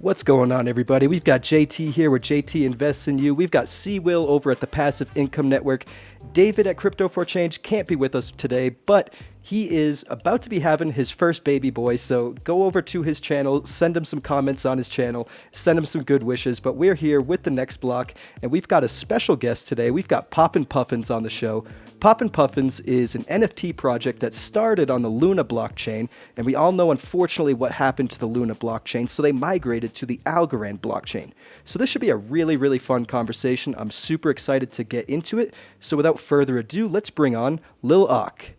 What's going on, everybody? We've got JT here where JT Invests in You. We've got C-Will over at the Passive Income Network. David at Crypto for Change can't be with us today, but he is about to be having his first baby boy. So go over to his channel, send him some comments on his channel, send him some good wishes. But we're here with the next block, and we've got a special guest today. We've got Poppin Puffins on the show. Poppin Puffins is an NFT project that started on the Luna blockchain, and we all know, unfortunately, what happened to the Luna blockchain, so they migrated to the Algorand blockchain. So this should be a really, really fun conversation. I'm super excited to get into it. So without further ado, let's bring on Lil Ak.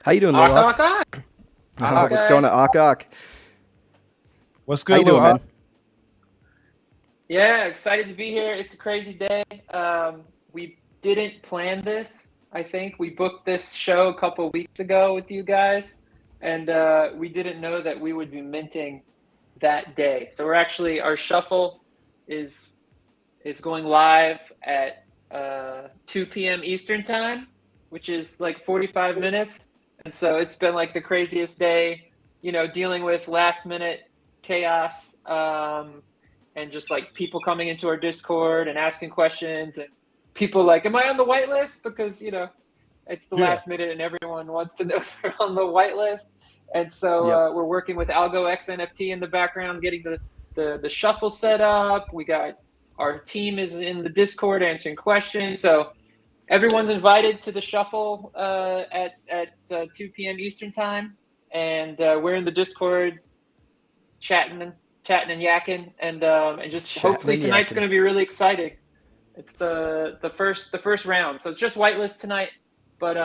How you doing, Lil Ak? What's going on, Ak? What's good, How you doing, man? Yeah, excited to be here. It's a crazy day. We didn't plan this. I think we booked this show a couple of weeks ago with you guys, and we didn't know that we would be minting that day. So our shuffle is going live at 2 p.m. Eastern time, which is like 45 minutes. And so it's been like the craziest day, dealing with last minute chaos, and just like people coming into our Discord and asking questions, and people like, am I on the whitelist? Because, it's the last minute and everyone wants to know if they're on the whitelist. And so we're working with Algo X NFT in the background, getting the shuffle set up. We got our team is in the Discord answering questions. So everyone's invited to the shuffle at 2 p.m. Eastern time. And we're in the Discord chatting and yakking. And just hopefully tonight's going to be really exciting. It's the first round. So it's just whitelist tonight. But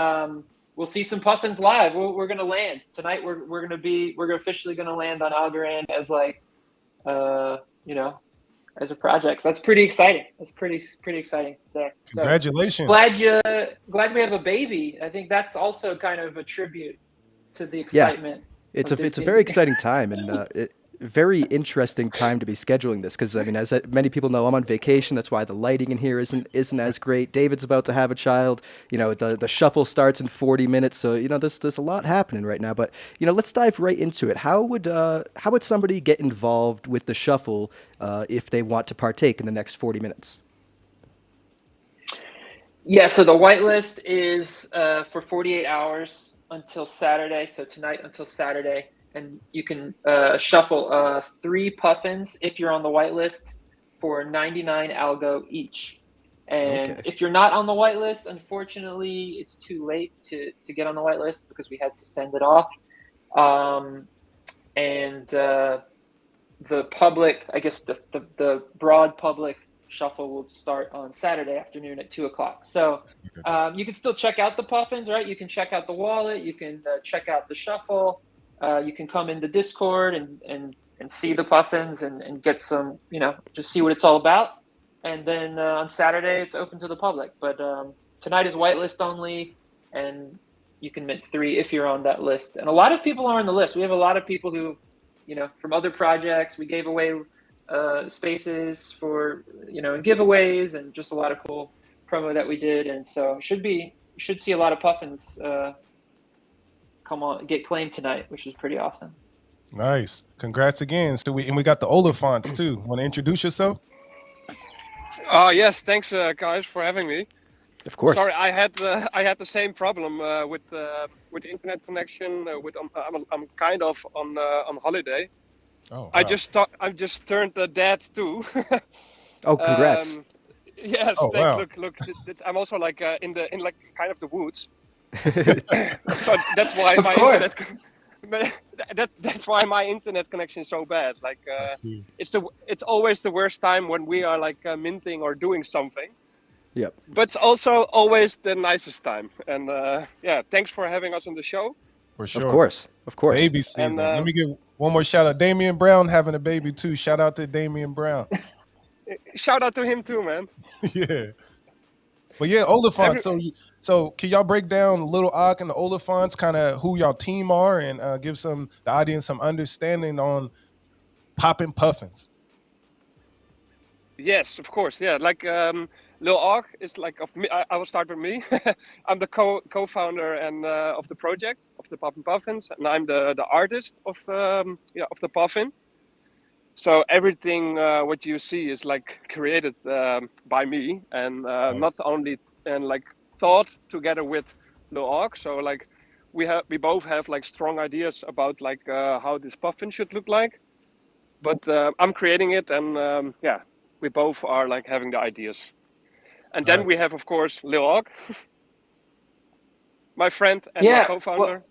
we'll see some Puffins live. We're gonna land tonight. We're officially gonna land on Algorand as as a project. So that's pretty exciting. That's pretty exciting today. So congratulations! Glad we have a baby. I think that's also kind of a tribute to the excitement. Yeah. It's a very exciting time, and very interesting time to be scheduling this, because I mean, as many people know, I'm on vacation. That's why the lighting in here isn't as great. David's about to have a child. The shuffle starts in 40 minutes, so there's a lot happening right now. But let's dive right into it. How would somebody get involved with the shuffle if they want to partake in the next 40 minutes? Yeah, so the whitelist is for 48 hours until Saturday. So tonight until Saturday. And you can shuffle 3 Puffins if you're on the whitelist for 99 algo each. And if you're not on the whitelist, unfortunately, it's too late to get on the whitelist because we had to send it off. The public, I guess the broad public shuffle will start on Saturday afternoon at 2 o'clock. So you can still check out the Puffins, right? You can check out the wallet. You can check out the shuffle. You can come into Discord and see the Puffins and get some, just see what it's all about. And then on Saturday, it's open to the public. But tonight is whitelist only, and you can mint 3 if you're on that list. And a lot of people are on the list. We have a lot of people who, from other projects. We gave away spaces for, giveaways, and just a lot of cool promo that we did. And so should see a lot of Puffins come on, get claimed tonight, which is pretty awesome. Nice, congrats again. So we got the Oliphants too. Want to introduce yourself? Yes, thanks guys for having me. Of course. Sorry, I had the same problem with the internet connection. I'm kind of on holiday. Oh, wow. I just turned dad too. Oh, congrats. Yes, oh, thanks. Wow. Look, I'm also like in like kind of the woods. So that's why that's why my internet connection is so bad. Like it's always the worst time when we are like minting or doing something. Yep. But it's also always the nicest time. And thanks for having us on the show. For sure. Of course. Baby season. Let me give one more shout out. Damian Brown having a baby too. Shout out to Damian Brown. Shout out to him too, man. Yeah. But yeah, Oliphants. So can y'all break down Lil Ak and the Oliphants, kind of who y'all team are, and give the audience some understanding on Poppin Puffins? Yes, of course. Yeah, like Lil Ak is like of me. I will start with me. I'm the co-founder and of the project of the Poppin Puffins, and I'm the artist of the Puffin. So everything what you see is like created by me, and not only and like thought together with Lil Ark. So like we both have like strong ideas about like how this puffin should look like, but I'm creating it, and yeah, we both are like having the ideas. And then we have, of course, Lil Ark, my friend and my co-founder.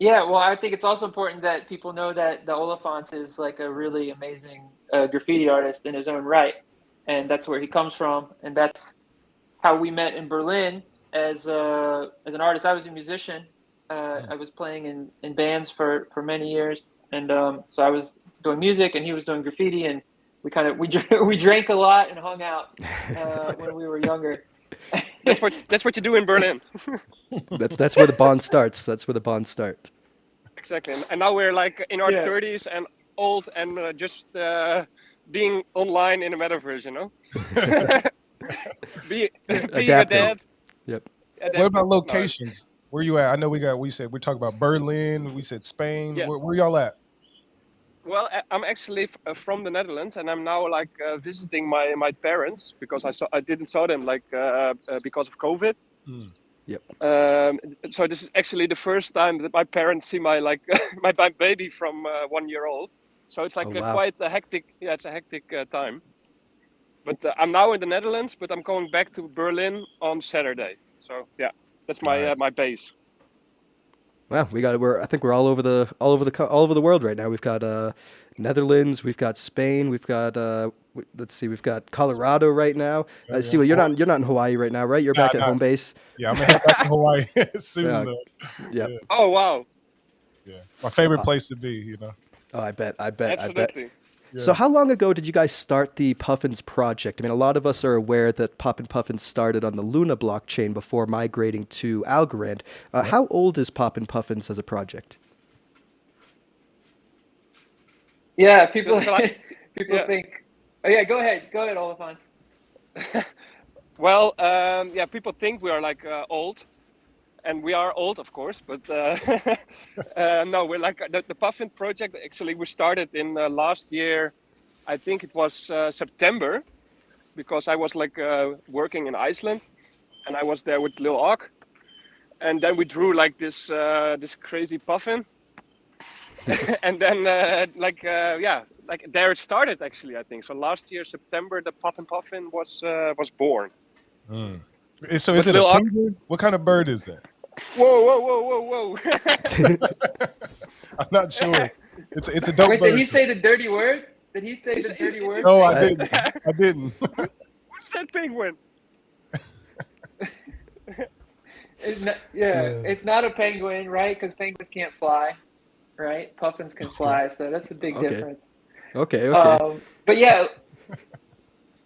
Well, I think it's also important that people know that the Oliphant is like a really amazing graffiti artist in his own right, and that's where he comes from, and that's how we met in Berlin as an artist. I was a musician. I was playing in bands for many years, and so I was doing music, and he was doing graffiti, and we drank a lot and hung out when we were younger. That's what you do in Berlin. That's where the bond starts. That's where the bonds start. Exactly, and now we're like in our 30s and old, and just being online in a metaverse, you know. being a dad. Yep. What about locations? Where you at? I know we talked about Berlin. We said Spain. Yeah. Where y'all at? Well, I'm actually from the Netherlands, and I'm now like visiting my parents because I didn't saw them like because of COVID. Yep. So this is actually the first time that my parents see my like my baby from 1 year old. So it's like quite a hectic. Yeah, it's a hectic time. But I'm now in the Netherlands, but I'm going back to Berlin on Saturday. So yeah, that's my my base. Wow, I think we're all over the world right now. We've got Netherlands, we've got Spain, we've got let's see, we've got Colorado right now. See, well, you're not in Hawaii right now, right? You're back at home base. Yeah, I'm gonna head back to Hawaii soon. Though. Yeah. Oh wow. Yeah, my favorite place to be. You know. Oh, I bet. Absolutely. Yeah. So how long ago did you guys start the Puffins project? I mean, a lot of us are aware that Poppin Puffins started on the Luna blockchain before migrating to Algorand. How old is Poppin Puffins as a project? Yeah, people think. Oh yeah, go ahead, Oliphant. Well, yeah, people think we are like old, and we are old, of course, but no, we're like the Puffin project. Actually, we started in last year. I think it was September, because I was like working in Iceland, and I was there with Lil Ark, and then we drew like this this crazy puffin, and then like there it started actually. I think so. Last year September, the Poppin Puffin was born. So is it a penguin? What kind of bird is that? Whoa! I'm not sure. It's a dope bird. Did he say the dirty word? Did he say the dirty word? No, I didn't. What's that penguin? It's not a penguin, right? Because penguins can't fly, right? Puffins can fly, so that's a big difference. Okay. But yeah,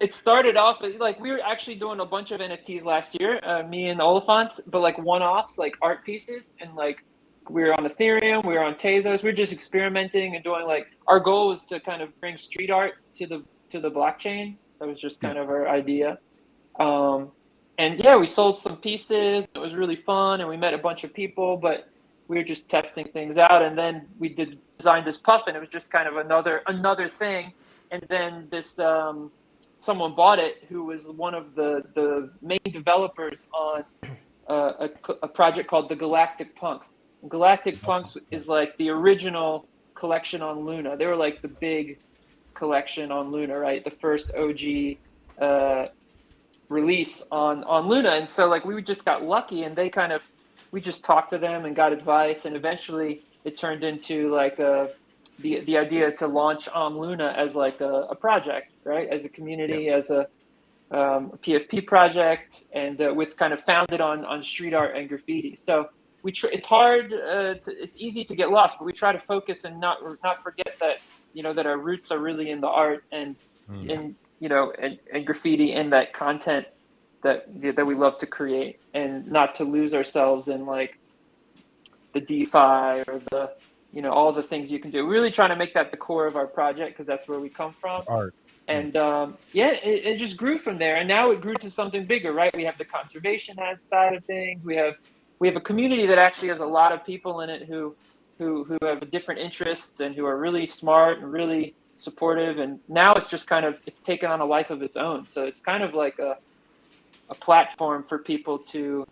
it started off like we were actually doing a bunch of NFTs last year, me and Oliphants, but like one-offs, like art pieces, and like we were on Ethereum, we were on Tezos, we were just experimenting and doing like our goal was to kind of bring street art to the blockchain. That was just kind of our idea. And yeah, we sold some pieces. It was really fun, and we met a bunch of people, but we were just testing things out. And then we designed this puffin. It was just kind of another thing. And then this someone bought it who was one of the main developers on a project called the Galactic Punks. Galactic Punks is like the original collection on Luna. They were like the big collection on Luna, right? The first OG release on Luna. And so like we just got lucky, and we just talked to them and got advice, and eventually it turned into like the idea to launch on Luna as like a project, right? As a community, as a PFP project, and with kind of founded on street art and graffiti. So it's hard, it's easy to get lost, but we try to focus and not forget that, that our roots are really in the art and in, and graffiti and that content that we love to create, and not to lose ourselves in like the DeFi or the, all the things you can do. We're really trying to make that the core of our project, because that's where we come from. Art. And it just grew from there, and now it grew to something bigger, right? We have the conservation side of things. We have a community that actually has a lot of people in it who who have different interests and who are really smart and really supportive. And now it's just kind of, it's taken on a life of its own. So it's kind of like a platform for people to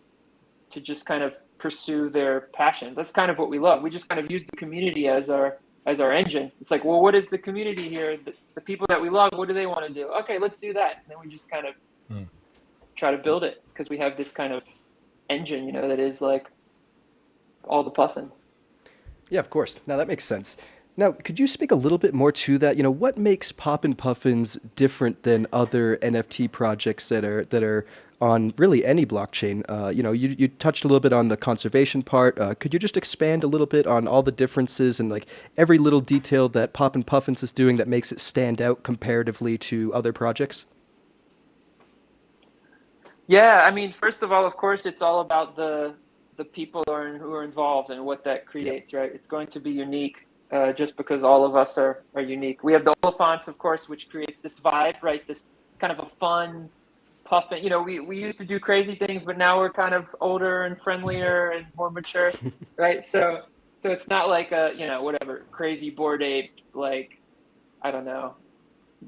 just kind of pursue their passions. That's kind of what we love. We just kind of use the community as our engine. It's like, well, what is the community here? The people that we love, what do they want to do? Okay, let's do that. And then we just kind of try to build it because we have this kind of engine, you know, that is like all the puffins. Yeah, of course. Now that makes sense. Now, could you speak a little bit more to that? You know, what makes Poppin Puffins different than other NFT projects that are on really any blockchain? You know, you touched a little bit on the conservation part. Could you just expand a little bit on all the differences and like every little detail that Poppin Puffins is doing that makes it stand out comparatively to other projects? Yeah, I mean, first of all, of course, it's all about the people who are involved and what that creates, right? It's going to be unique. Just because all of us are unique. We have the Oliphants, of course, which creates this vibe, right? This kind of a fun puffin. You know, we used to do crazy things, but now we're kind of older and friendlier and more mature, right? So it's not like a, you know, whatever, crazy Bored Ape, like, I don't know,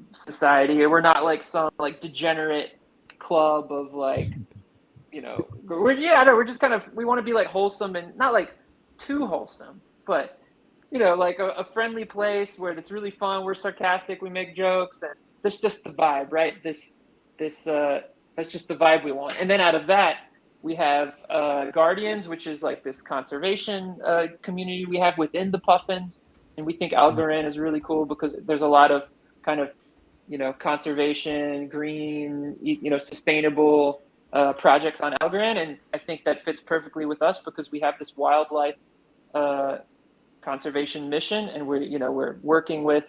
society. We're not like some like degenerate club of like, you know, we're just kind of, we want to be like wholesome and not like too wholesome, but you know, like a friendly place where it's really fun. We're sarcastic, we make jokes, and that's just the vibe, right? That's just the vibe we want. And then out of that, we have Guardians, which is like this conservation community we have within the Puffins, and we think Algorand is really cool because there's a lot of kind of, you know, conservation, green, you know, sustainable projects on Algorand, and I think that fits perfectly with us because we have this wildlife conservation mission, and we're working with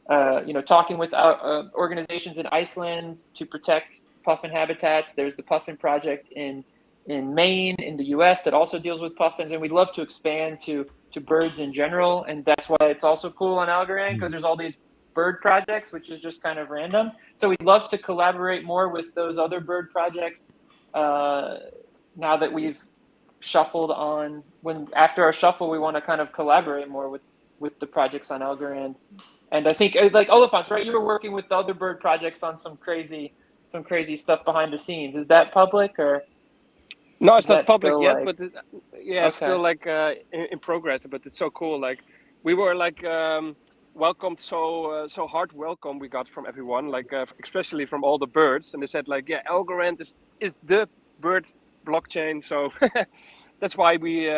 talking with organizations in Iceland to protect puffin habitats. There's the Puffin Project in Maine, in the US, that also deals with puffins, and we'd love to expand to birds in general, and that's why it's also cool on Algorand, because there's all these bird projects, which is just kind of random. So we'd love to collaborate more with those other bird projects now that we've shuffled on. After our shuffle, we want to kind of collaborate more with the projects on Algorand. And I think like Oliphants, right? You were working with the other bird projects on some crazy stuff behind the scenes. Is that public or? No, it's not public yet, like... but it's still like in progress. But it's so cool. Like we were like welcomed so hard welcome we got from everyone, like especially from all the birds, and they said like, yeah, Algorand is the bird blockchain. So that's why we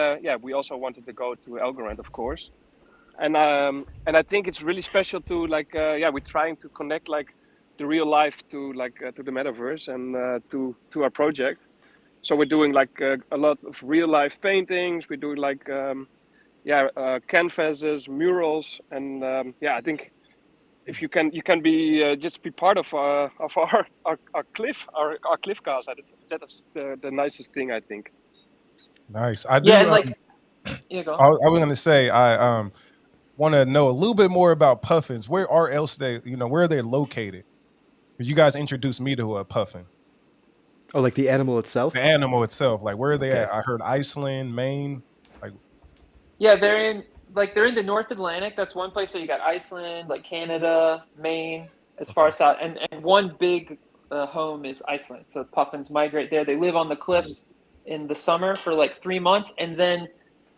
also wanted to go to Algorand, of course. And I think it's really special to like we're trying to connect like the real life to like to the metaverse and to our project. So we're doing like a lot of real life paintings. We're doing like canvases, murals, and I think if you can be just be part of our cliff cast. That is the nicest thing, I think. Nice. I do. Yeah, and like go. I was going to say I want to know a little bit more about puffins. Where are where are they located? Because you guys introduced me to a puffin. Oh, like the animal itself? The animal itself. Like, where are they at? I heard Iceland, Maine. Like, yeah, they're in the North Atlantic. That's one place. So you got Iceland, like Canada, Maine, as far south, and one big home is Iceland. So puffins migrate there. They live on the cliffs in the summer for like 3 months, and then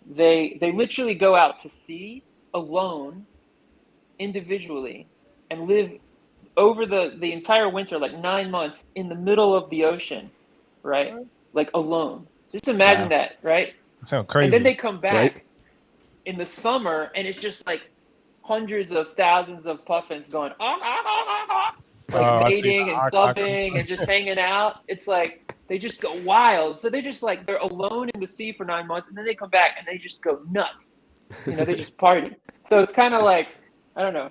they literally go out to sea alone, individually, and live over the entire winter, like 9 months, in the middle of the ocean, right? What? Like alone. So just imagine that, right? That sounds crazy. And then they come back in the summer, and it's just like hundreds of thousands of puffins going like mating and clubbing and just hanging out. It's like they just go wild. So they just like they're alone in the sea for 9 months, and then they come back and they just go nuts. You know, they just party. So it's kind of like, I don't know,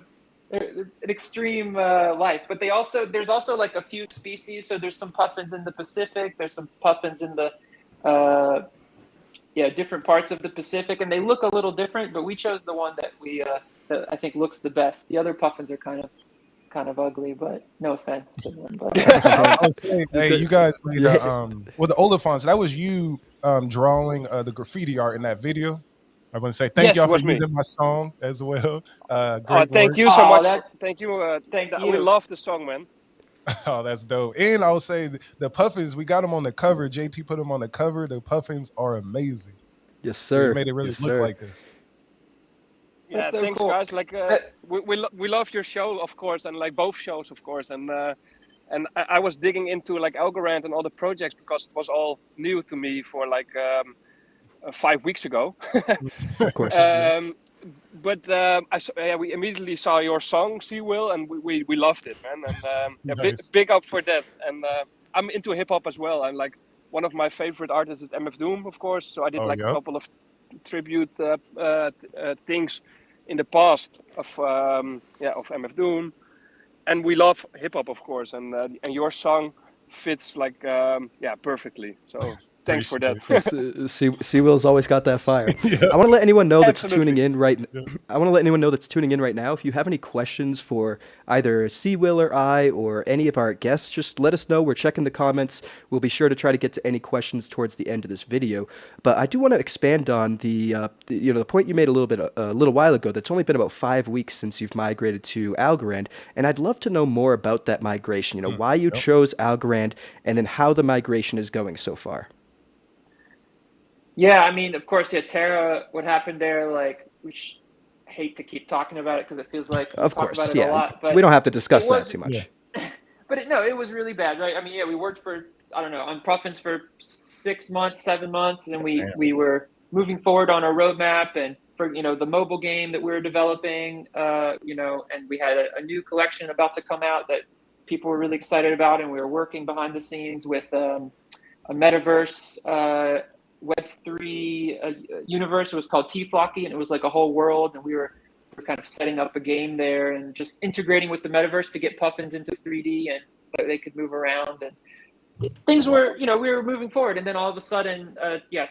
an extreme life. But there's also like a few species. So there's some puffins in the Pacific. There's some puffins in the different parts of the Pacific, and they look a little different. But we chose the one that that I think looks the best. The other puffins are kind of ugly, but no offense to them. But I was saying, hey, you guys made the Oliphants. That was you drawing the graffiti art in that video. I want to say thank Yes, y'all it for was me. using my song as well. Oh, Great thank work. you so Oh, much. that Thank you. thank We you. love the song, man. Oh, that's dope. And I would say the Puffins, we got them on the cover. JT put them on the cover. The Puffins are amazing. Yes, They sir. made it really Yes, look sir. like us. Yeah, That's so thanks, cool. guys. Like, Uh, we love your show, of course, and like both shows, of course. And I was digging into like Algorand and all the projects because it was all new to me for like 5 weeks ago. Of course. But yeah, we immediately saw your song, Sea Will, and we loved it, man. And yeah, Nice. big up for that. And I'm into hip hop as well. And like one of my favorite artists is MF Doom, of course. So I did Oh, like a yep. couple of tribute things in the past of MF Doom. And we love hip hop, of course. And your song fits like perfectly. So thanks for Appreciate that. it. Yes, Will's always got that fire. Yeah. I want to let anyone know that's tuning Absolutely. in right. Yeah. I want to let anyone know that's tuning in right now. If you have any questions for either Will or I or any of our guests, just let us know. We're checking the comments. We'll be sure to try to get to any questions towards the end of this video. But I do want to expand on the point you made a little while ago. That's only been about 5 weeks since you've migrated to Algorand, and I'd love to know more about that migration. You know, why you Yep. chose Algorand, and then how the migration is going so far. Yeah, I mean, of course, yeah, Tara, what happened there, like, hate to keep talking about it because it feels like we Of talk about course, it a yeah. lot, We but don't have to it discuss that was, too Yeah. much. no, it was really bad, right? I mean, yeah, we worked for, I don't know, on Puffins for 6 months, 7 months, and then we were moving forward on our roadmap and for, the mobile game that we were developing, and we had a new collection about to come out that people were really excited about, and we were working behind the scenes with a metaverse Web3 universe. It was called T-Flocky, and it was like a whole world, and we were kind of setting up a game there and just integrating with the metaverse to get Puffins into 3D and that they could move around, and things were, we were moving forward. And then all of a sudden,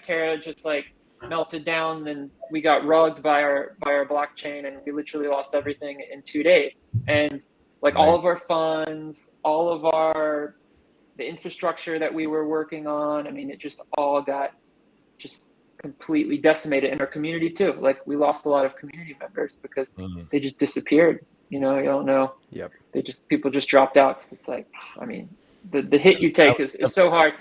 Terra just like melted down, and we got rugged by our blockchain, and we literally lost everything in 2 days. And like all of our funds, all of the infrastructure that we were working on, I mean, it just all got just completely decimated. In our community too. Like we lost a lot of community members because they just disappeared. You don't know. Yep. People just dropped out because it's like, I mean, the hit you take is so hard.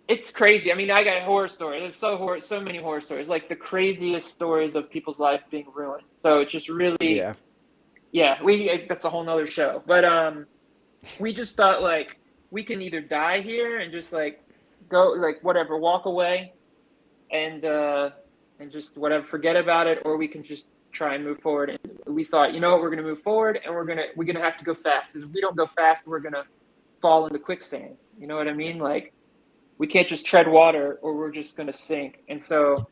It's crazy. I mean, I got horror stories. There's so many horror stories, like the craziest stories of people's lives being ruined. So it's just really, that's a whole nother show. But we just thought like we can either die here and just like go like whatever, walk away and just whatever, forget about it, or we can just try and move forward. And we thought, we're going to move forward, and we're going to have to go fast. If we don't go fast, we're going to fall into quicksand. You know what I mean? Like we can't just tread water or we're just going to sink. And so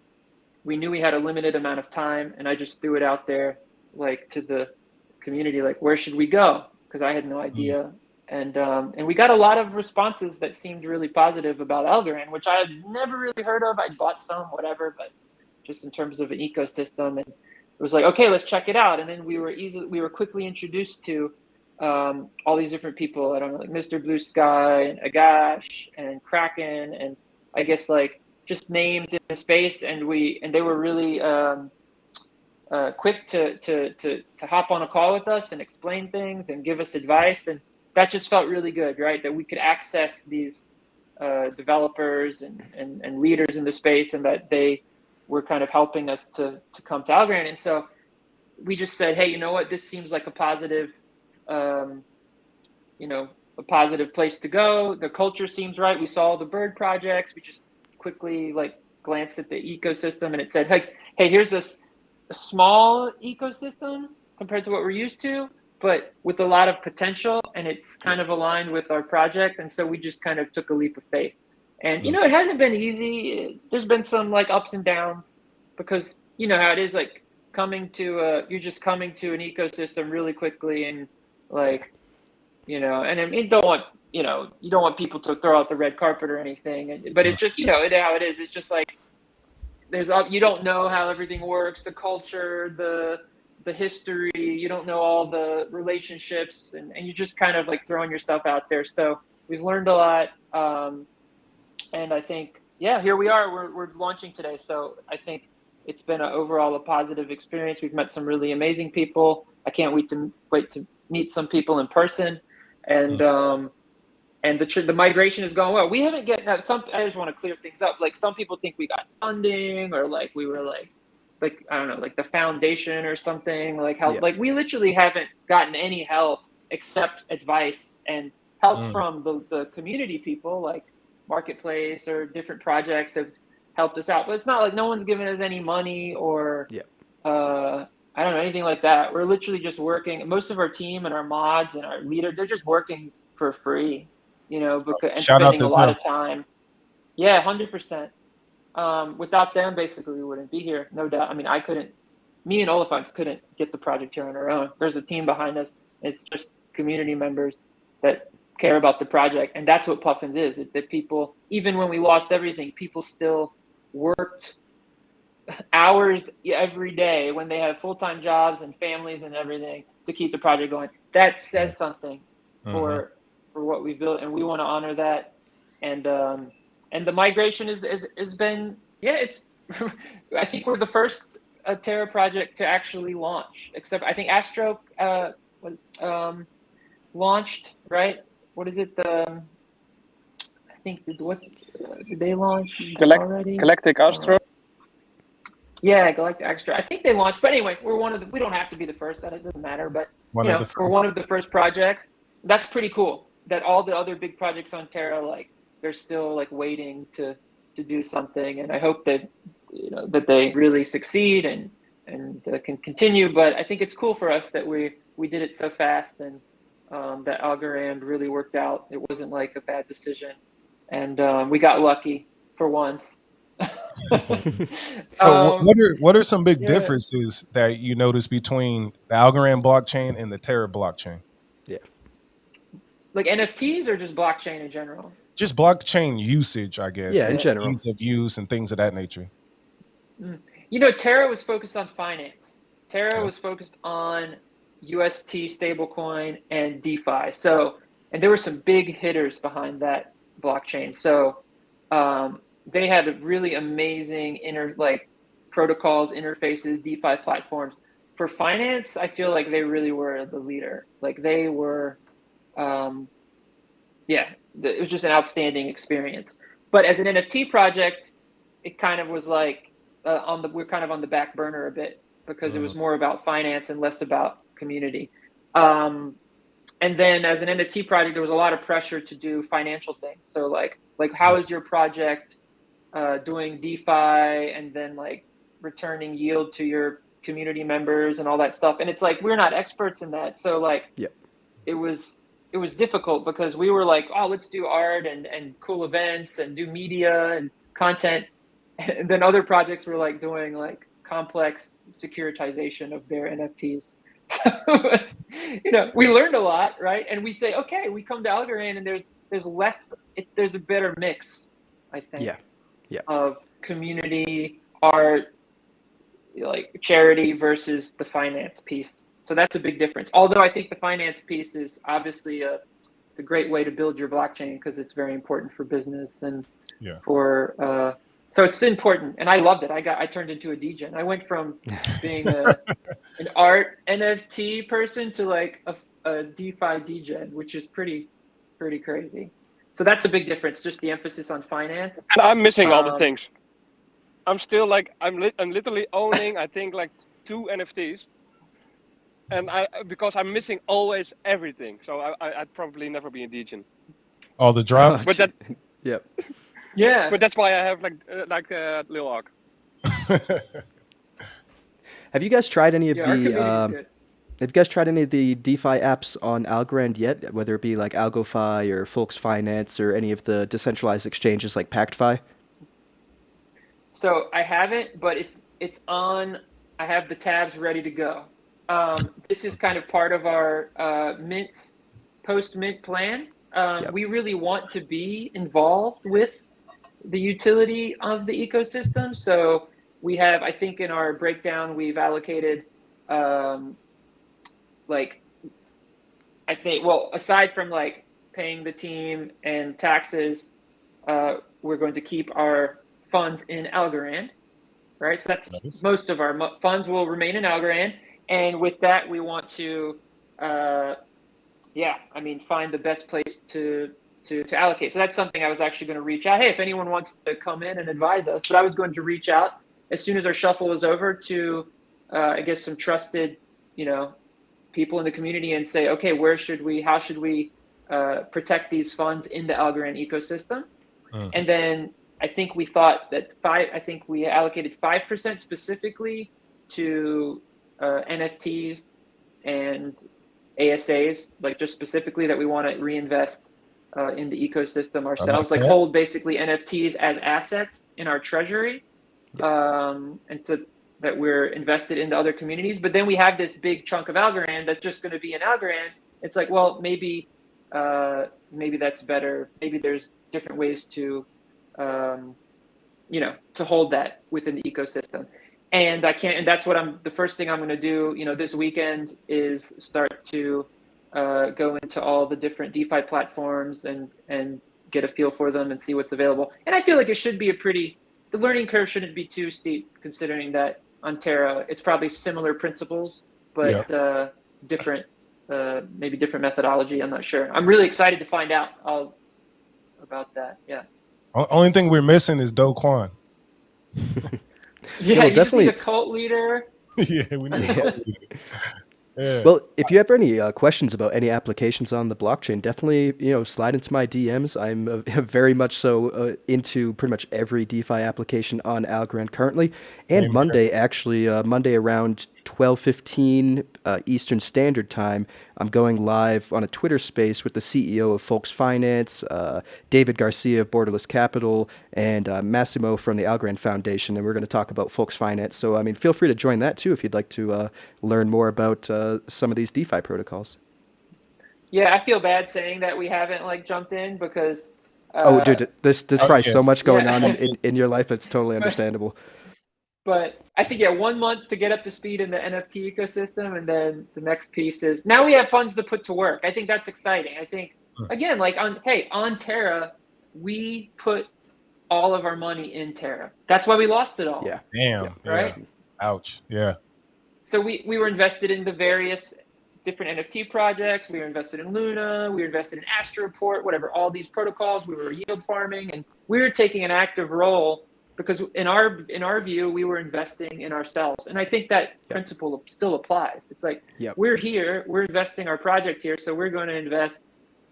we knew we had a limited amount of time, and I just threw it out there like to the community, like, where should we go? Because I had no idea. And we got a lot of responses that seemed really positive about Algorand, which I had never really heard of. I bought some, whatever, but just in terms of an ecosystem, and it was like, okay, let's check it out. And then we were quickly introduced to all these different people. I don't know, like Mr. Blue Sky and Agash and Kraken, and I guess like just names in the space. And they were really quick to hop on a call with us and explain things and give us advice. And that just felt really good, right? That we could access these developers and leaders in the space, and that they were kind of helping us to come to Algorand. And so we just said, hey, you know what? This seems like a positive, a positive place to go. The culture seems right. We saw the bird projects. We just quickly like glanced at the ecosystem, and it said, hey, here's a small ecosystem compared to what we're used to, but with a lot of potential, and it's kind of aligned with our project. And so we just kind of took a leap of faith. And it hasn't been easy. There's been some like ups and downs, because you know how it is, like you're just coming to an ecosystem really quickly, and like, and I mean, you don't want people to throw out the red carpet or anything, but it's just, how it is. It's just like, you don't know how everything works, the culture, the history, you don't know all the relationships, and you're just kind of like throwing yourself out there. So we've learned a lot. And I think, here we are, we're launching today. So I think It's been overall a positive experience. We've met some really amazing people. I can't wait to meet some people in person, and the migration is going well. We haven't get some. I just want to clear things up. Like some people think we got funding, or like we were like I don't know, like the foundation or something. Like help. Yeah. Like we literally haven't gotten any help except advice and help from the community people, like Marketplace or different projects have helped us out. But it's not like no one's given us any money or I don't know, anything like that. We're literally just working. Most of our team and our mods and our leader, they're just working for free, you know, because and Shout out spending to a lot them. of time. Yeah, 100%. Without them, basically, we wouldn't be here, no doubt. I mean, me and Oliphants couldn't get the project here on our own. There's a team behind us. It's just community members that care about the project, and that's what Puffins is. That people, even when we lost everything, people still worked hours every day when they have full-time jobs and families and everything to keep the project going. That says something for what we've built, and we want to honor that. And the migration has been, it's I think we're the first Terra project to actually launch, except I think Astro launched, right? What is it? I think did they launch already? Galactic Astro. Yeah, Galactic Extra. I think they launched, but anyway, we don't have to be the first. That it doesn't matter, but we're one of the first projects. That's pretty cool. That all the other big projects on Terra, like they're still like waiting to do something, and I hope that that they really succeed and can continue. But I think it's cool for us that we did it so fast, and that Algorand really worked out. It wasn't like a bad decision, and we got lucky for once. What are some big differences that you notice between the Algorand blockchain and the Terra blockchain? Yeah, like NFTs or just blockchain in general? Just blockchain usage, I guess. Yeah, in general, ease of use and things of that nature. Terra was focused on finance. Terra was focused on UST stablecoin and DeFi. So, and there were some big hitters behind that blockchain. So, they had really amazing protocols, interfaces, DeFi platforms. For finance, I feel like they really were the leader. Like they were, it was just an outstanding experience. But as an NFT project, it kind of was like we're kind of on the back burner a bit because it was more about finance and less about community. And then as an NFT project, there was a lot of pressure to do financial things. So like how is your project doing DeFi and then like returning yield to your community members and all that stuff. And it's like, we're not experts in that. So like, it was difficult because we were like, oh, let's do art and cool events and do media and content. And then other projects were like doing like complex securitization of their NFTs. So we learned a lot, right? And we say, okay, we come to Algorand and there's a better mix, I think. Of community, art, like charity versus the finance piece. So that's a big difference. Although I think the finance piece is obviously it's a great way to build your blockchain because it's very important for business and for so it's important. And I loved it. I turned into a degen. I went from being an art NFT person to like a DeFi degen, which is pretty crazy. So that's a big difference, just the emphasis on finance. And I'm missing all the things. I'm still like, I'm literally owning, I think like 2 NFTs. And because I'm missing always everything. So I'd probably never be a degen. All the drops? But that, yeah. But that's why I have like Lil Arc. Have you guys tried any of Have you guys tried any of the DeFi apps on Algorand yet? Whether it be like AlgoFi or Folks Finance or any of the decentralized exchanges like PactFi? So I haven't, but it's on. I have the tabs ready to go. This is kind of part of our post-mint plan. We really want to be involved with the utility of the ecosystem. So we have, I think in our breakdown, we've allocated aside from like paying the team and taxes, we're going to keep our funds in Algorand. right? So that's Nice. most of our funds will remain in Algorand, and with that, we want to, find the best place to allocate. So that's something I was actually going to reach out. Hey, if anyone wants to come in and advise us, but I was going to reach out as soon as our shuffle was over to, I guess, some trusted, people in the community and say, okay, how should we protect these funds in the Algorand ecosystem? And then I think we thought that we allocated 5% specifically to NFTs and ASAs, like just specifically that we want to reinvest in the ecosystem ourselves, like hold basically NFTs as assets in our treasury. And so that we're invested into other communities. But then we have this big chunk of Algorand that's just going to be in Algorand. It's like, well, maybe that's better. Maybe there's different ways to, to hold that within the ecosystem. And that's the first thing I'm going to do, this weekend is start to go into all the different DeFi platforms and get a feel for them and see what's available. And I feel like it should be the learning curve shouldn't be too steep, considering that on Terra, it's probably similar principles, but different, maybe different methodology. I'm not sure. I'm really excited to find out all about that. Yeah. Only thing we're missing is Do Kwon. Yeah, you definitely need a cult leader. Yeah, we need a cult leader. Yeah. Well, if you have any questions about any applications on the blockchain, definitely slide into my DMs. I'm very much so into pretty much every DeFi application on Algorand currently. And Monday, actually, Monday around 12:15 Eastern Standard Time, I'm going live on a Twitter space with the CEO of Folks Finance, David Garcia of Borderless Capital, and Massimo from the Algorand Foundation, and we're going to talk about Folks Finance. So, feel free to join that too if you'd like to learn more about some of these DeFi protocols. Yeah, I feel bad saying that we haven't jumped in because. Dude, there's probably so much going on in your life. It's totally understandable. But I think 1 month to get up to speed in the NFT ecosystem, and then the next piece is now we have funds to put to work. I think that's exciting. I think again, on Terra, we put all of our money in Terra. That's why we lost it all. Yeah. Damn. Right. Yeah. Ouch. Yeah. So we were invested in the various different NFT projects. We were invested in Luna. We were invested in Astroport, whatever, all these protocols. We were yield farming, and we were taking an active role because in our view, we were investing in ourselves. And I think that principle still applies. It's like, we're here, we're investing our project here, so we're going to invest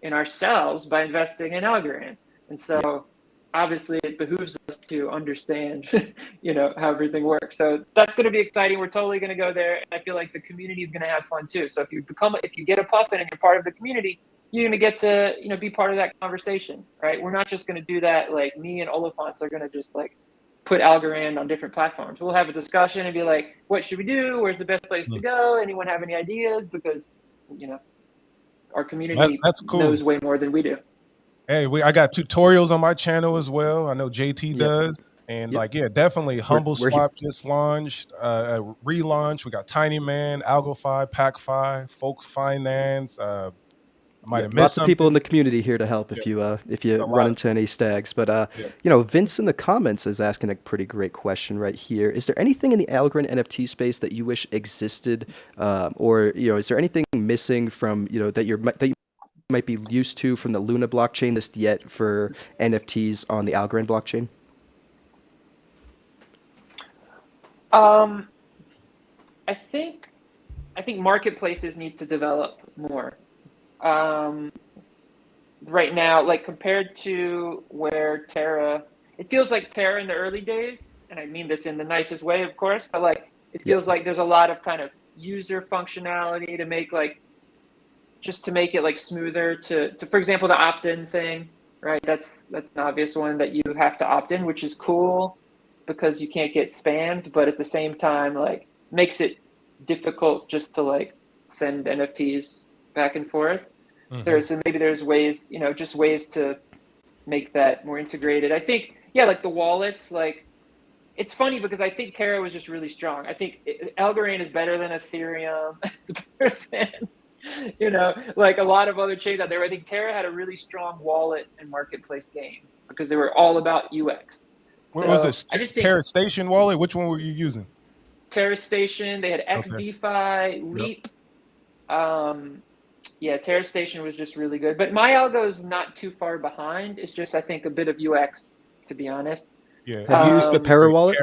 in ourselves by investing in Algorand. And so obviously it behooves us to understand, how everything works. So that's going to be exciting. We're totally going to go there. And I feel like the community is going to have fun too. So if you get a puffin and you're part of the community, you're going to get to, be part of that conversation, right? We're not just going to do that. Like me and Oliphants are going to just put Algorand on different platforms. We'll have a discussion and be like, what should we do? Where's the best place to go? Anyone have any ideas? Because, our community that's cool. knows way more than we do. Hey, I got tutorials on my channel as well. I know JT does. And definitely Humble Swap just launched, relaunch. We got Tiny Man, AlgoFi, PackFi, Folk Finance. I might have missed lots of people in the community here to help if you run into any stags. But Vince in the comments is asking a pretty great question right here. Is there anything in the Algorand NFT space that you wish existed, or is there anything missing from that you might be used to from the Luna blockchain just yet for NFTs on the Algorand blockchain? I think marketplaces need to develop more. Right now, compared to where Terra, it feels like Terra in the early days, and I mean this in the nicest way, of course, but it feels like there's a lot of kind of user functionality to make just to make it smoother to for example, the opt-in thing, right? That's an obvious one that you have to opt in, which is cool because you can't get spammed, but at the same time, makes it difficult just to send NFTs back and forth. Maybe there's ways, just ways to make that more integrated. I think, the wallets, it's funny because I think Terra was just really strong. I think Algorand is better than Ethereum. It's better than, a lot of other chains out there. I think Terra had a really strong wallet and marketplace game because they were all about UX. What was So this? I just think Terra Station wallet? Which one were you using? Terra Station, they had Okay. XDeFi, Leap. Yeah, Terra Station was just really good. But my algo is not too far behind. It's just, I think, a bit of UX, to be honest. Yeah. Have you used the Pera Wallet?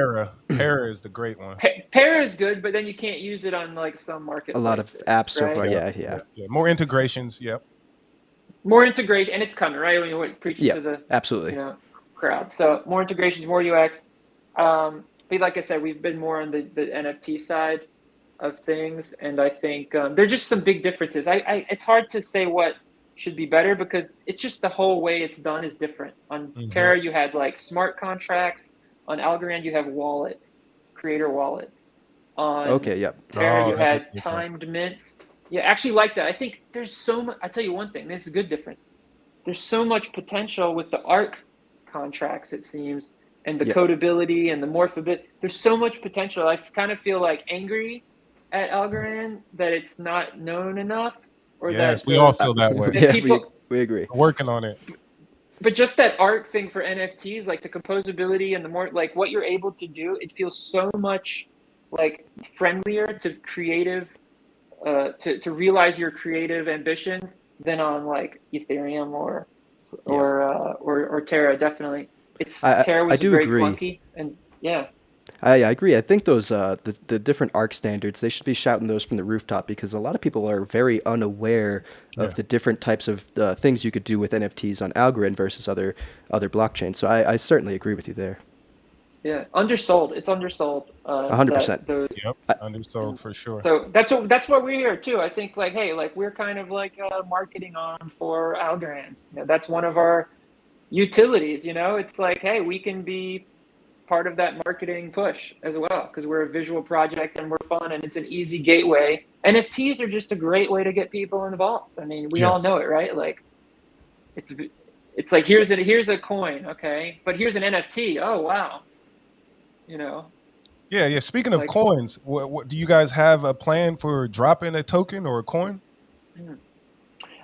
Pera is the great one. Pera is good, but then you can't use it on like some A lot of marketplaces, apps so right? far. Yeah. More integrations. Yep. More integration, and it's coming, right? When you preach Yeah, to the absolutely. crowd. So more integrations, more UX. But like I said, we've been more on the NFT side of things, and I think there's just some big differences. It's hard to say what should be better because it's just the whole way it's done is different. On Terra, you had like smart contracts. On Algorand, you have wallets, creator wallets. On Terra, you had timed mints. Yeah, actually like that. I think there's so much. I tell you one thing, this is a good difference. There's so much potential with the ARC contracts, it seems, and the codability and the morphability. There's so much potential. I kind of feel like angry at Algorand that it's not known enough. Or yes, we all feel that way. Yeah, we agree. We're working on it. But just that art thing for NFTs, like the composability and the more like what you're able to do, it feels so much like friendlier to creative, to realize your creative ambitions than on like Ethereum or Terra. Definitely, Terra was very clunky, and yeah. I agree. I think those the different ARC standards, they should be shouting those from the rooftop because a lot of people are very unaware of the different types of things you could do with NFTs on Algorand versus other blockchains. So I certainly agree with you there. Yeah, undersold. It's undersold. 100%. Yep, undersold for sure. So that's what we're here too. I think like, hey, like we're kind of like a marketing arm for Algorand. That's one of our utilities. It's like, hey, we can be part of that marketing push as well because we're a visual project and we're fun and it's an easy gateway. NFTs are just a great way to get people involved. I mean, we all know it, right? Like, it's like here's a coin, okay, but here's an NFT. Oh wow, Yeah. Speaking of coins, what do you guys have a plan for dropping a token or a coin?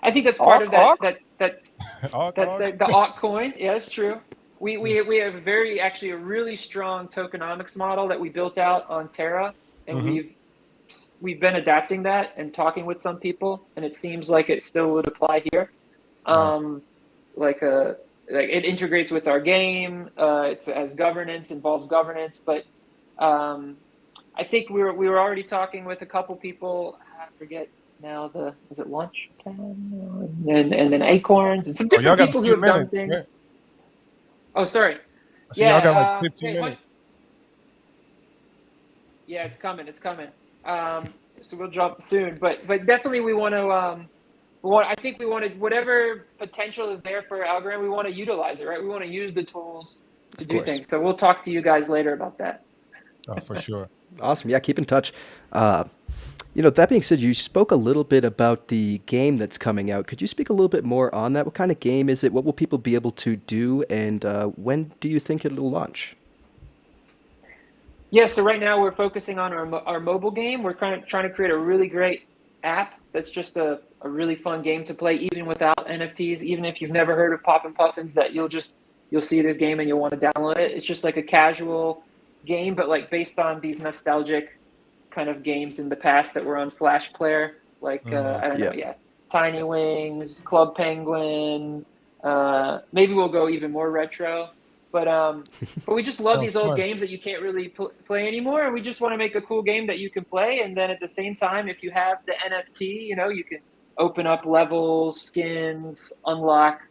I think that's part of that. That's the altcoin. Yeah, it's true. We have a really strong tokenomics model that we built out on Terra, and we've been adapting that and talking with some people, and it seems like it still would apply here. Nice. Like it integrates with our game. It has governance, involves governance, but I think we were already talking with a couple people. I forget now is it Lunch and then Acorns and some different people who have done things. Right? Oh, sorry. So y'all got like 15 minutes. Yeah, it's coming. So we'll drop soon, but definitely we want to. I think we want to whatever potential is there for Algorand, we want to utilize it, right? We want to use the tools to do things. So we'll talk to you guys later about that. Oh, for sure. Awesome. Yeah, keep in touch. That being said, you spoke a little bit about the game that's coming out. Could you speak a little bit more on that? What kind of game is it? What will people be able to do? And when do you think it'll launch? Yeah, so right now we're focusing on our mobile game. We're trying to create a really great app that's just a really fun game to play, even without NFTs. Even if you've never heard of Poppin Puffins, that you'll see this game and you'll want to download it. It's just like a casual game, but like based on these nostalgic kind of games in the past that were on Flash Player, like I don't know, Tiny Wings, Club Penguin. Maybe we'll go even more retro, but we just love these old games that you can't really play anymore, and we just want to make a cool game that you can play. And then at the same time, if you have the NFT, you can open up levels, skins, unlock,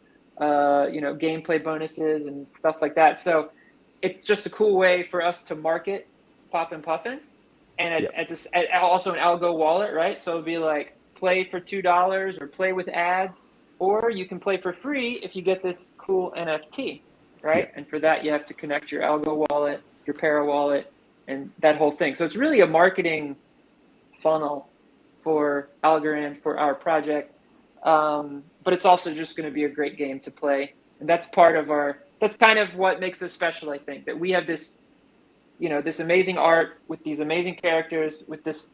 gameplay bonuses and stuff like that. So it's just a cool way for us to market Poppin Puffins. And also an algo wallet, right? So it'll be like play for $2 or play with ads, or you can play for free if you get this cool NFT, right? And for that, you have to connect your algo wallet, your Pera Wallet, and that whole thing. So it's really a marketing funnel for Algorand, for our project. But it's also just going to be a great game to play. And that's that's kind of what makes us special, I think, that we have this this amazing art with these amazing characters, with this,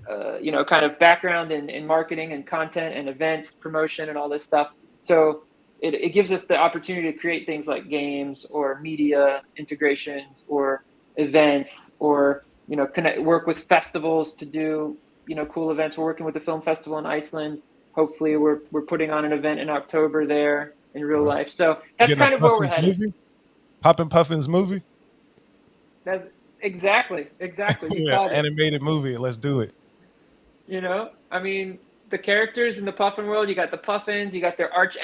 kind of background in marketing and content and events, promotion and all this stuff. So it gives us the opportunity to create things like games or media integrations or events, or work with festivals to do cool events. We're working with the film festival in Iceland. Hopefully we're putting on an event in October there in real life. So that's Getting a kind of where we're Puffins headed. movie? Poppin Puffins movie? That's exactly. You Yeah, called it. animated movie. Let's do it. I mean, the characters in the Puffin world, you got the Puffins, you got their arch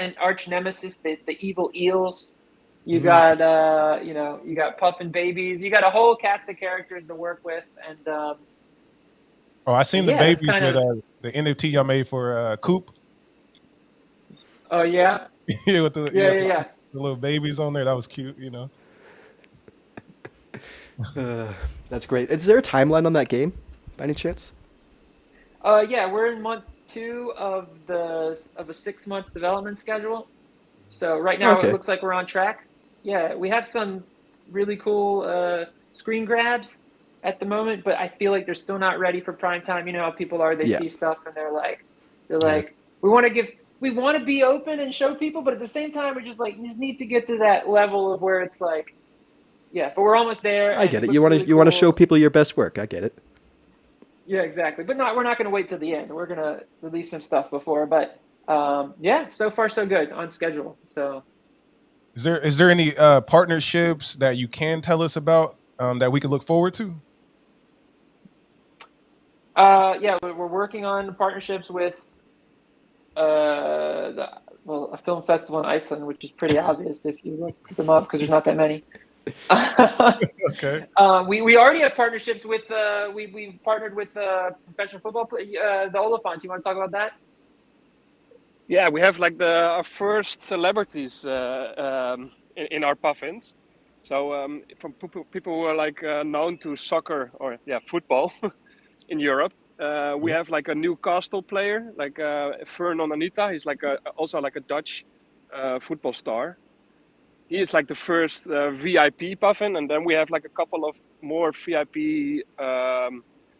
nemesis, the evil eels. You got you got Puffin babies. You got a whole cast of characters to work with, and I seen the yeah, it's babies kind with of the NFT y'all made for Coop. oh yeah, Yeah, with the yeah. the little babies on there. That was cute. That's great. Is there a timeline on that game, by any chance? Yeah, we're in month 2 of a 6-month development schedule. So right now it Okay. looks like we're on track. Yeah, we have some really cool screen grabs at the moment, but I feel like they're still not ready for prime time. You know how people are; they Yeah. see stuff and they're like, we want to be open and show people, but at the same time, we just need to get to that level of where it's like, yeah. But we're almost there, I and get it it. looks really You want to show cool. people your best work. I get it. Yeah, exactly. But we're not going to wait till the end. We're going to release some stuff before. But yeah, so far so good, on schedule. So Is there any partnerships that you can tell us about that we can look forward to? yeah, we're working on partnerships with a film festival in Iceland, which is pretty obvious if you look them up because there's not that many. Okay. We already have partnerships with we partnered with professional football the Olafants. You want to talk about that? Yeah, we have like our first celebrities in our puffins. So from people who are like known to soccer or football in Europe. We have like a Newcastle player, like Vernon Anita. He's like also like a Dutch football star. He is like the first VIP puffin, and then we have like a couple of more VIP,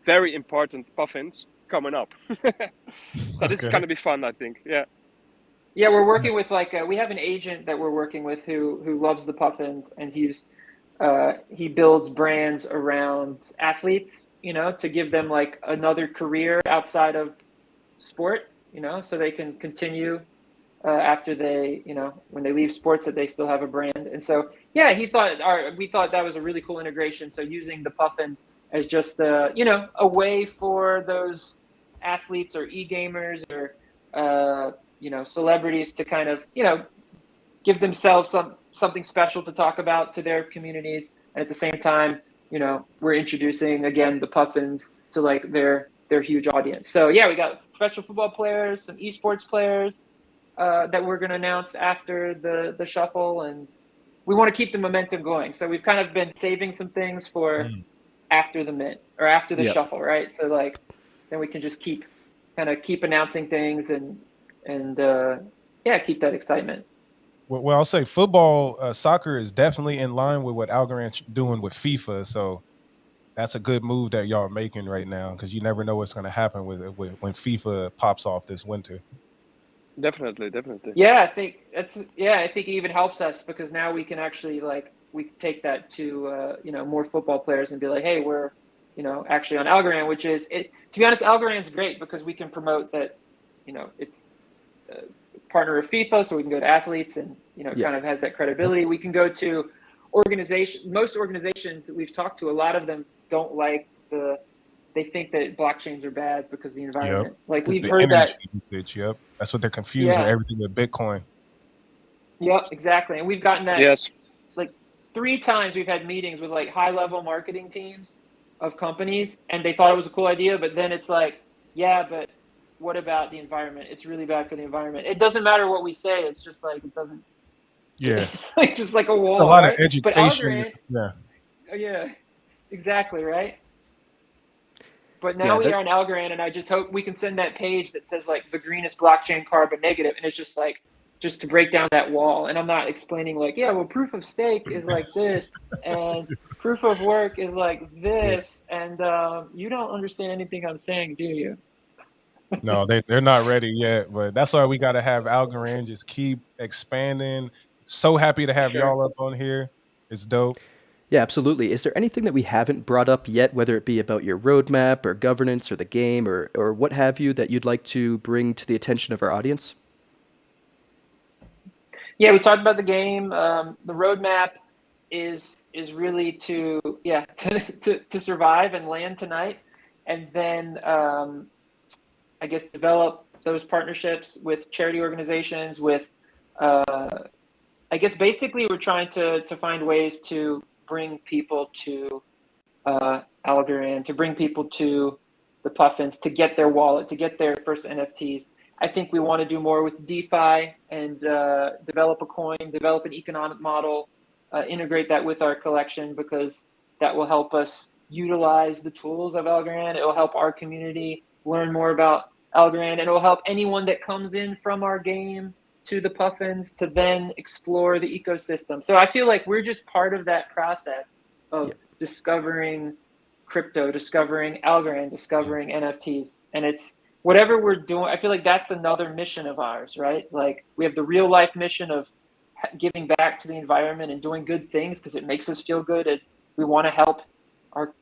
very important puffins coming up. So this is Okay. going to be fun, I think. Yeah. Yeah, we're working with we have an agent that we're working with who loves the Puffins, and he builds brands around athletes, to give them like another career outside of sport, so they can continue after they, when they leave sports, that they still have a brand. And so, yeah, we thought that was a really cool integration. So using the Puffin as just a way for those athletes or e-gamers or celebrities to kind of give themselves something special to talk about to their communities, and at the same time, we're introducing again the Puffins to like their huge audience. So yeah, we got professional football players, some esports players that we're going to announce after the shuffle, and we want to keep the momentum going. So we've kind of been saving some things for after the mint or after the shuffle, right? So like then we can just keep announcing things and keep that excitement. Well, I'll say football, soccer is definitely in line with what Algorand's doing with FIFA. So that's a good move that y'all are making right now, because you never know what's going to happen with when FIFA pops off this winter. Definitely. Yeah, I think it even helps us because now we can actually we can take that to more football players and be like, hey, we're actually on Algorand, which is it. To be honest, Algorand's great because we can promote that it's a partner of FIFA, so we can go to athletes and kind of has that credibility. We can go to most organizations that we've talked to. A lot of them don't like they think that blockchains are bad because of the environment. Yep. Like It's we've the heard energy that. usage. Yep. That's what they're confused with, everything with Bitcoin. Yep, exactly. And we've gotten that. Yes. Like 3 times we've had meetings with like high-level marketing teams of companies, and they thought it was a cool idea, but then it's like, yeah, but what about the environment? It's really bad for the environment. It doesn't matter what we say. It's just like it doesn't. Yeah. It's just like a wall. A lot of right? education. But Algorand, Yeah. yeah, exactly right. But now we are on Algorand, and I just hope we can send that page that says like the greenest blockchain, carbon negative, and it's just like just to break down that wall. And I'm not explaining like, yeah, well, proof of stake is like this, and proof of work is like this, and you don't understand anything I'm saying, do you? No, they're not ready yet, but that's why we got to have Algorand just keep expanding. So happy to have Sure. y'all up on here. It's dope. Yeah, absolutely. Is there anything that we haven't brought up yet, whether it be about your roadmap or governance or the game or what have you, that you'd like to bring to the attention of our audience? Yeah, we talked about the game. The roadmap is really to to survive and land tonight, and then I guess develop those partnerships with charity organizations. With I guess basically we're trying to find ways to bring people to Algorand, to bring people to the Puffins, to get their wallet, to get their first NFTs. I think we want to do more with DeFi and develop a coin, develop an economic model, integrate that with our collection, because that will help us utilize the tools of Algorand. It will help our community learn more about Algorand, and it will help anyone that comes in from our game to the Puffins to then explore the ecosystem. So I feel like we're just part of that process of discovering crypto, discovering Algorand, discovering NFTs. And it's whatever we're doing. I feel like that's another mission of ours, right? Like we have the real life mission of giving back to the environment and doing good things because it makes us feel good. And we want to help our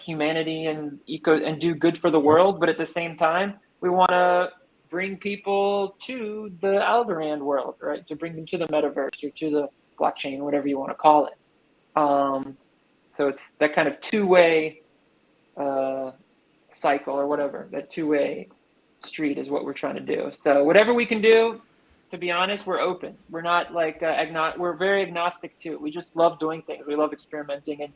humanity and do good for the world. But at the same time, we want to bring people to the Algorand world, right? To bring them to the metaverse or to the blockchain, whatever you want to call it. So it's that kind of two-way cycle or whatever, that two-way street is what we're trying to do. So whatever we can do, to be honest, we're open. We're not we're very agnostic to it. We just love doing things. We love experimenting, and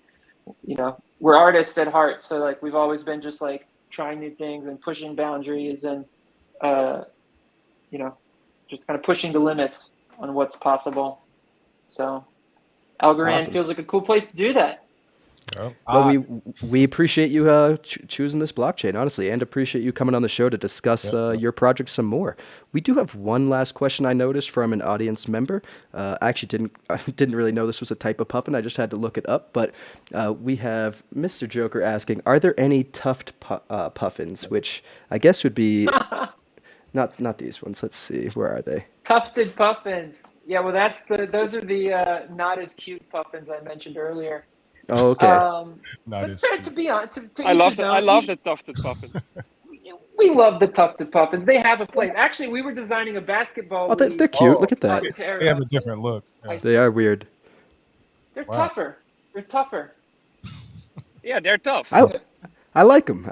we're artists at heart. So we've always been just trying new things and pushing boundaries and just kind of pushing the limits on what's possible. So Algorand Awesome. feels like a cool place to do that. Well, we appreciate you choosing this blockchain, honestly, and appreciate you coming on the show to discuss your project some more. We do have one last question I noticed from an audience member. I actually didn't really know this was a type of puffin. I just had to look it up. But we have Mr. Joker asking, are there any tufted puffins, which I guess would be not these ones. Let's see, where are they? Tufted puffins. Yeah, well, those are the not as cute puffins I mentioned earlier. Oh, okay. To be honest, I love the tufted puffin. We love the tufted puffins. They have a place. Actually, we were designing a basketball. Oh, they're cute. Look at that. They have a different look. They are weird. They're tougher. They're tougher. Yeah, they're tough. I like them.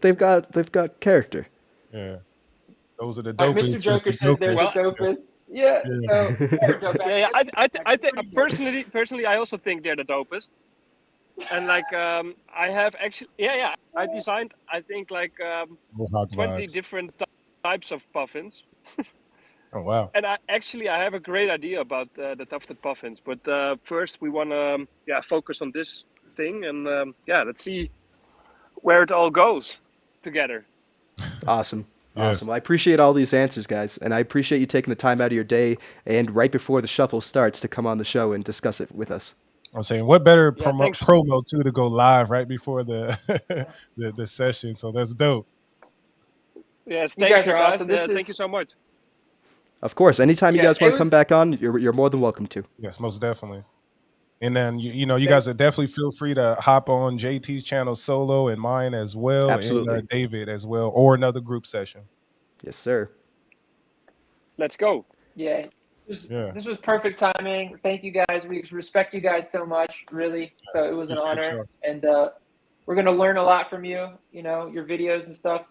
They've got character. Yeah. Those are the dopest. Mr. Joker says they're the dopest. Yeah. So they're dope. I think personally, I also think they're the dopest. And I have actually, I designed, I think 20 different types of puffins. Oh wow! And I have a great idea about the tufted puffins. But first, we want to focus on this thing, and let's see where it all goes together. Awesome. Yes. Awesome. I appreciate all these answers, guys, and I appreciate you taking the time out of your day and right before the shuffle starts to come on the show and discuss it with us. I'm saying, what better promo too to go live right before the the session? So that's dope. Yes, you guys are awesome. Thank you so much. Of course, anytime you guys want to come back on, you're more than welcome to. Yes, most definitely. And then you guys are definitely feel free to hop on JT's channel solo and mine as well, Absolutely. and David as well, or another group session. Yes, sir. Let's go. Yeah. This was perfect timing. Thank you guys. We respect you guys so much, really. So it was an honor, and we're gonna learn a lot from you. Your videos and stuff.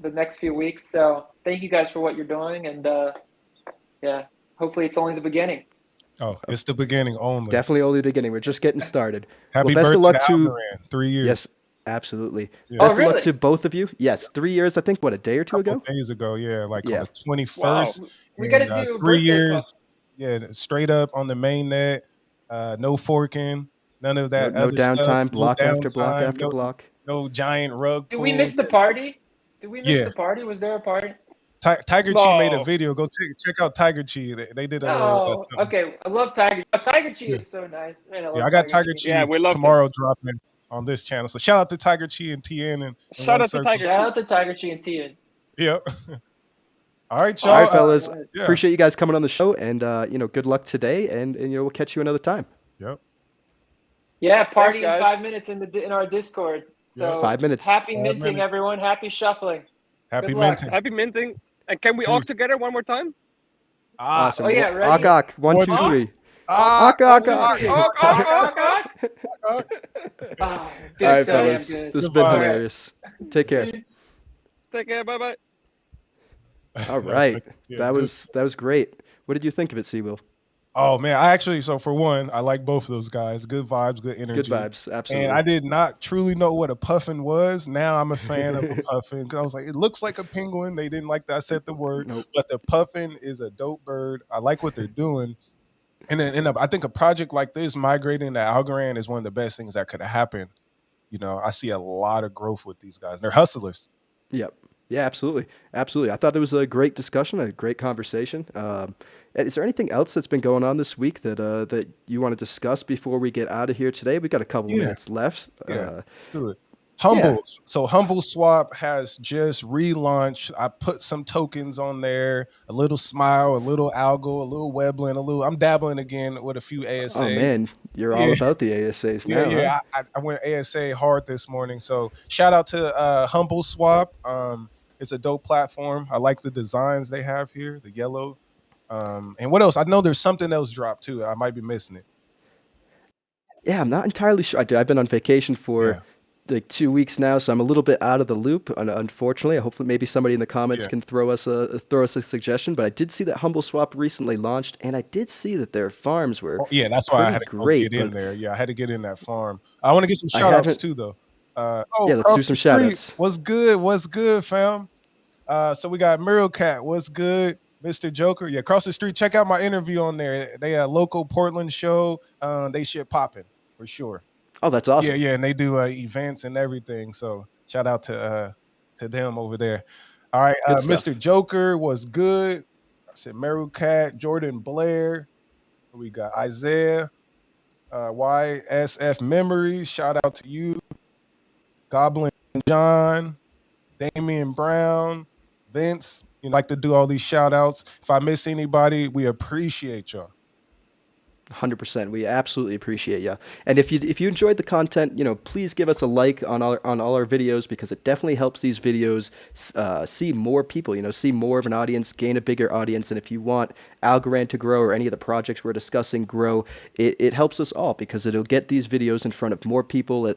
The next few weeks. So thank you guys for what you're doing, and hopefully it's only the beginning. Oh, it's the beginning only. Definitely only the beginning. We're just getting started. Happy best birthday of luck to Algorand. 3 years. Yes, absolutely. Yeah. Best of luck to both of you. Yes, 3 years. I think a day or two ago. Days ago, on the 21st. Wow. We got to do 3 years. Yeah, straight up on the main net. No forking. None of that. No downtime. Stuff. Block no after block after block. No giant rug. Did we miss the party? The party? Was there a party? Tiger Chi made a video. Go check out Tiger Chi. They did a little. Okay. I love Tiger. Tiger Chi is so nice. Man, I got Tiger Chi tomorrow dropping on this channel. So shout out to Tiger Chi and TN and shout out to Tiger Chi and TN. Yep. All right, y'all. All right, fellas. Yeah. Appreciate you guys coming on the show, and good luck today, and we'll catch you another time. Yep. Yeah, party in guys. 5 minutes in our Discord. So 5 minutes. Happy 5 minting, minutes. everyone. Happy shuffling. Happy Good luck. minting. Happy minting. And can we all together one more time? Awesome. Oh, yeah, ready? Akak, 1, 2, 3. Akak. All right, fellas. This has been hilarious. Take care. Take care. Bye-bye. All right. Yeah, that was great. What did you think of it, Seawill? Oh man, so for one, I like both of those guys. Good vibes, good energy. Good vibes, absolutely. And I did not truly know what a puffin was. Now I'm a fan of a puffin because I was like, it looks like a penguin. They didn't like that I said the word, Nope. but the puffin is a dope bird. I like what they're doing. And then I think a project like this migrating to Algorand is one of the best things that could have happened. You know, I see a lot of growth with these guys. They're hustlers. Yep. Yeah, absolutely. Absolutely. I thought it was a great discussion, a great conversation. Is there anything else that's been going on this week that you want to discuss before we get out of here today? We've got a couple minutes left. Yeah, let's do it. Humble. Yeah. So Humble Swap has just relaunched. I put some tokens on there, a little Smile, a little Algo, a little Weblin, I'm dabbling again with a few ASAs. Oh man, you're all about the ASAs now. Yeah, huh? I went ASA hard this morning. So shout out to Humble Swap. It's a dope platform. I like the designs they have here, the yellow. And what else? I know there's something else dropped too. I might be missing it. Yeah, I'm not entirely sure. I've been on vacation for like 2 weeks now, so I'm a little bit out of the loop. Unfortunately, hopefully, maybe somebody in the comments can throw us a suggestion. But I did see that Humble Swap recently launched, and I did see that their farms were that's why I had to get in there. Yeah, I had to get in that farm. I want to get some shout outs too, though. Let's do some shout outs. What's good, fam? So we got Muriel Cat. What's good? Mr. Joker. Yeah, across the street. Check out my interview on there. They a local Portland show. They shit popping for sure. Oh, that's awesome. Yeah, and they do events and everything. So shout out to them over there. All right, Mr. Joker was good. I said Meru Cat, Jordan Blair. We got Isaiah, YSF Memories. Shout out to you. Goblin John, Damian Brown, Vince. You like to do all these shout outs. If I miss anybody, we appreciate y'all. 100%. We absolutely appreciate you. And if you enjoyed the content, please give us a like on all our videos, because it definitely helps these videos see more people, see more of an audience, gain a bigger audience. And if you want Algorand to grow, or any of the projects we're discussing grow, it helps us all, because it'll get these videos in front of more people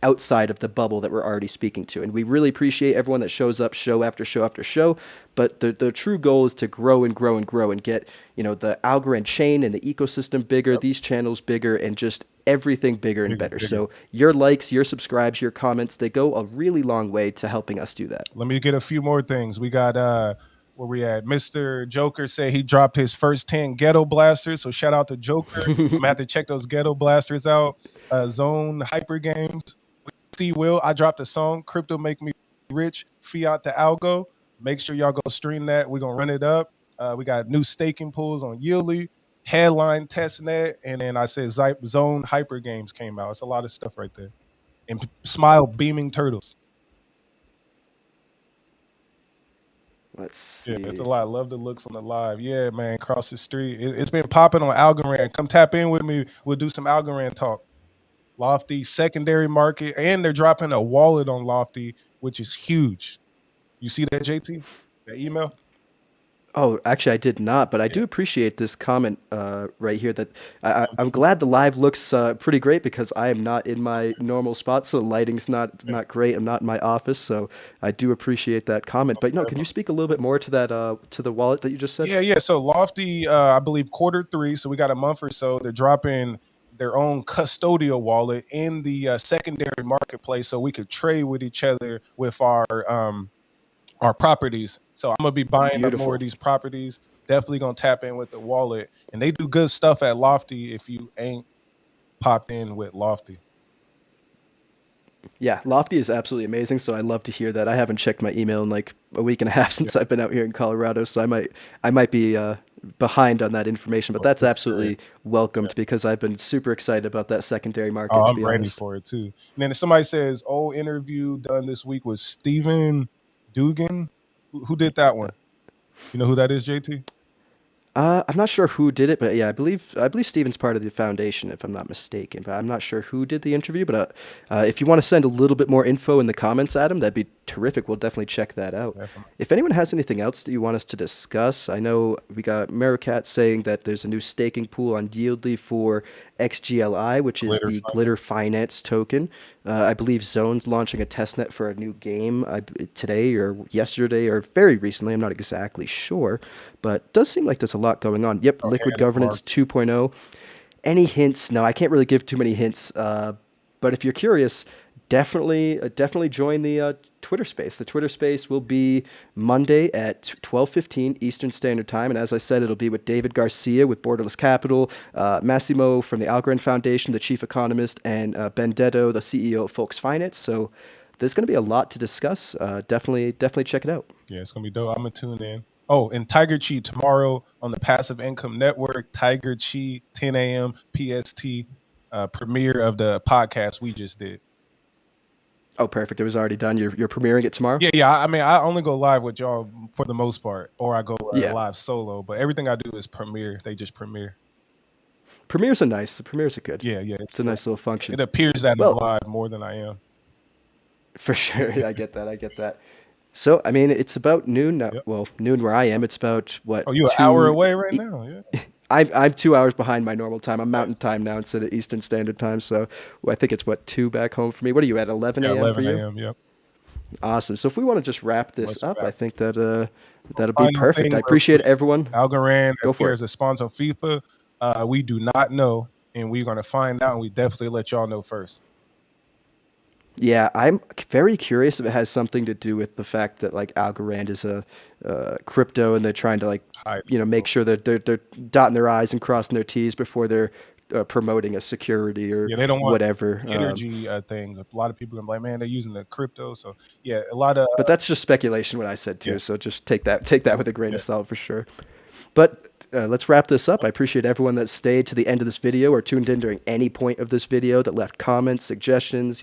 outside of the bubble that we're already speaking to. And we really appreciate everyone that shows up show after show after show. But the true goal is to grow and grow and grow and get, the Algorand chain and the ecosystem bigger, these channels bigger, and just everything bigger and better. So your likes, your subscribes, your comments, they go a really long way to helping us do that. Let me get a few more things. We got where we at? Mr. Joker said he dropped his first 10 ghetto blasters. So shout out to Joker. I'm gonna have to check those ghetto blasters out. Zone Hyper Games. Will, I dropped a song, Crypto Make Me Rich, Fiat to Algo. Make sure y'all go stream that. We're going to run it up. We got new staking pools on YALL, Headline Testnet, and then I said Zone Hyper Games came out. It's a lot of stuff right there. And Smile Beaming Turtles. Let's see. Yeah, it's a lot. Love the looks on the live. Yeah, man, across the street. It's been popping on Algorand. Come tap in with me. We'll do some Algorand talk. Lofty, secondary market, and they're dropping a wallet on Lofty, which is huge. You see that, JT? That email? Oh, actually, I did not, but I do appreciate this comment right here. That I'm glad the live looks pretty great, because I am not in my normal spot, so the lighting's not great. I'm not in my office, so I do appreciate that comment. But can you speak a little bit more to that to the wallet that you just said? Yeah. So Lofty, I believe Q3, so we got a month or so. They're dropping their own custodial wallet in the secondary marketplace, so we could trade with each other with our properties. So I'm gonna be buying up more of these properties. Definitely gonna tap in with the wallet, and they do good stuff at Lofty. If you ain't popped in with Lofty, yeah, Lofty is absolutely amazing. So I love to hear that. I haven't checked my email in like a week and a half since I've been out here in Colorado, so I might be behind on that information, but that's absolutely welcomed, because I've been super excited about that secondary market. I'm ready for it too. And then if somebody says, interview done this week with Steven Dugan. Who did that one? You know who that is, JT? I'm not sure who did it, but yeah, I believe Steven's part of the foundation, if I'm not mistaken. But I'm not sure who did the interview. But if you want to send a little bit more info in the comments, Adam, that'd be terrific. We'll definitely check that out. Definitely. If anyone has anything else that you want us to discuss, I know we got Maricat saying that there's a new staking pool on Yieldly for XGLI, which is Glitter the Finance. Glitter Finance token. I believe Zone's launching a testnet for a new game today or yesterday or very recently. I'm not exactly sure, but it does seem like there's a lot going on. Yep, Liquid and Governance 2.0. Any hints? No, I can't really give too many hints. But if you're curious, definitely join the Twitter space. The Twitter space will be Monday at 12:15 Eastern Standard Time, and as I said, it'll be with David Garcia with Borderless Capital, Massimo from the Algorand Foundation, the chief economist, and Benedetto, the CEO of Folks Finance. So there's going to be a lot to discuss. Definitely check it out. Yeah, it's gonna be dope. I'm gonna tune in. Oh, and Tiger Chi tomorrow on the Passive Income Network. Tiger Chi, 10 a.m. PST, premiere of the podcast we just did. Oh, perfect. It was already done. You're premiering it tomorrow? Yeah. I mean, I only go live with y'all for the most part, or I go Yeah. live solo. But everything I do is premiere. They just premiere. Premieres are nice. The premieres are good. Yeah. It's a nice little function. It appears that Well- I'm live more than I am. For sure. I get that. So, I mean, it's about noon now. Yep. Well, noon where I am. It's about, what? Oh, you an hour away right now? Yeah. I'm 2 hours behind my normal time. I'm Mountain Time now instead of Eastern Standard Time. So I think it's, 2 back home for me. What are you at, 11 a.m. 11 for you? a.m. Yep. Awesome. So if we want to just wrap this Let's up, wrap. I think that that'll be Final perfect. thing I real appreciate everyone. Algorand Go for appears as a sponsor of FIFA. We do not know, and we're going to find out, and we definitely let y'all know first. Yeah, I'm very curious if it has something to do with the fact that like Algorand is a crypto and they're trying to like Hype. make sure that they're dotting their I's and crossing their T's before they're promoting a security or Yeah, they don't want whatever. energy thing. A lot of people are like, man, they're using the crypto. So yeah, a lot of But that's just speculation. What I said too. Yeah. So just take that with a grain of salt for sure. But let's wrap this up. I appreciate everyone that stayed to the end of this video or tuned in during any point of this video, that left comments, suggestions,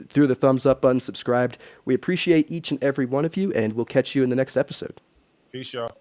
threw the thumbs up button, subscribed. We appreciate each and every one of you, and we'll catch you in the next episode. Peace, y'all.